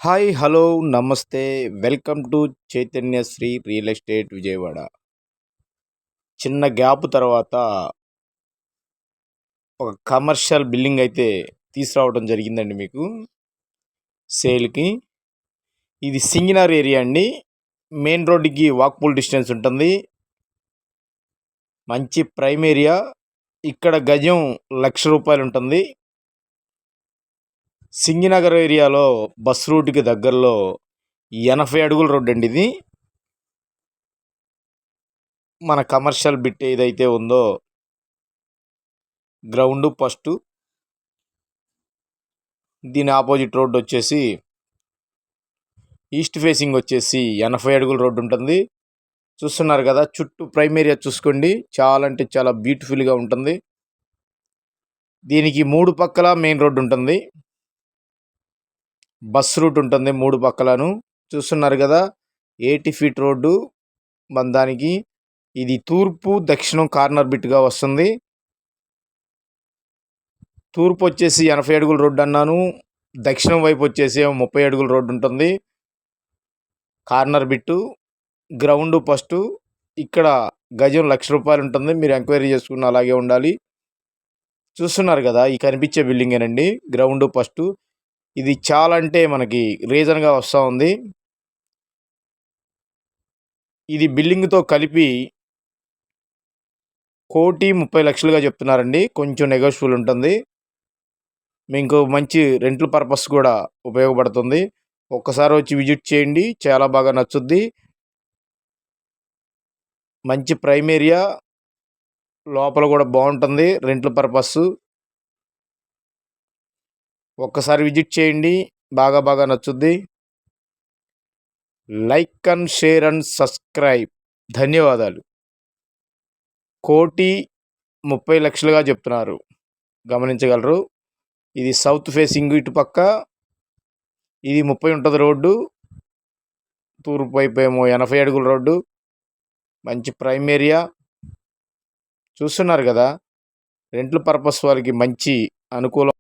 Hi hello నమస్తే welcome to Chaitanya Sri real estate Vijayawada. చిన్న gap తర్వాత ఒక కమర్షియల్ బిల్డింగ్ అయితే తీసుకురావడం జరిగిందండి మీకు సేల్కి. ఇది సింగినార్ ఏరియా అండి. మెయిన్ రోడ్డుకి వాక్బుల్ డిస్టెన్స్ ఉంటుంది. మంచి ప్రైమ్ ఏరియా. ఇక్కడ గజం ₹1,00,000 ఉంటుంది. సింగినగర్ ఏరియాలో బస్ రూట్కి దగ్గరలో 80 అడుగుల రోడ్డు అండి ఇది. మన కమర్షియల్ బిట్ ఏదైతే ఉందో గ్రౌండ్ ఫస్ట్, దీని ఆపోజిట్ రోడ్డు వచ్చేసి ఈస్ట్ ఫేసింగ్ వచ్చేసి 80 అడుగుల రోడ్డు ఉంటుంది. చూస్తున్నారు కదా, చుట్టూ ప్రైమ్ ఏరియా చూసుకోండి, చాలా అంటే చాలా బ్యూటిఫుల్గా ఉంటుంది. దీనికి 3 పక్కల మెయిన్ రోడ్డు ఉంటుంది, బస్ రూట్ ఉంటుంది 3 పక్కలను. చూస్తున్నారు కదా, 80 ఫీట్ రోడ్డు మన దానికి. ఇది తూర్పు దక్షిణం కార్నర్ బిట్గా వస్తుంది. తూర్పు వచ్చేసి 80 అడుగుల రోడ్డు అన్నాను, దక్షిణం వైపు వచ్చేసి 30 అడుగుల రోడ్డు ఉంటుంది. Corner bit, ground first. ఇక్కడ గజం ₹1,00,000 ఉంటుంది. మీరు ఎంక్వైరీ చేసుకున్న అలాగే ఉండాలి. చూస్తున్నారు కదా, ఈ కనిపించే బిల్డింగేనండి గ్రౌండ్ ఫస్ట్. ఇది చాలా అంటే మనకి రీజన్గా వస్తూ ఉంది. ఇది బిల్డింగ్తో కలిపి 1,30,00,000గా చెప్తున్నారండి. కొంచెం నెగోషియబుల్ ఉంటుంది. మీకు మంచి రెంట్ల పర్పస్ కూడా ఉపయోగపడుతుంది. ఒక్కసారి వచ్చి విజిట్ చేయండి, చాలా బాగా నచ్చుద్ది. మంచి ప్రైమ్ ఏరియా, లోపల కూడా బాగుంటుంది రెంట్ల పర్పస్. ఒక్కసారి విజిట్ చేయండి, బాగా బాగా నచ్చుద్ది. Like and share and subscribe. ధన్యవాదాలు. 1,30,00,000గా చెప్తున్నారు, గమనించగలరు. ఇది సౌత్ ఫేసింగ్ ఇటుపక్క, ఇది 30 ఉంటుంది రోడ్డు. తూర్పు వైపు ఏమో 80 అడుగుల రోడ్డు. మంచి ప్రైమ్ ఏరియా. చూస్తున్నారు కదా, రెంట్ల పర్పస్ వారికి మంచి అనుకూలం.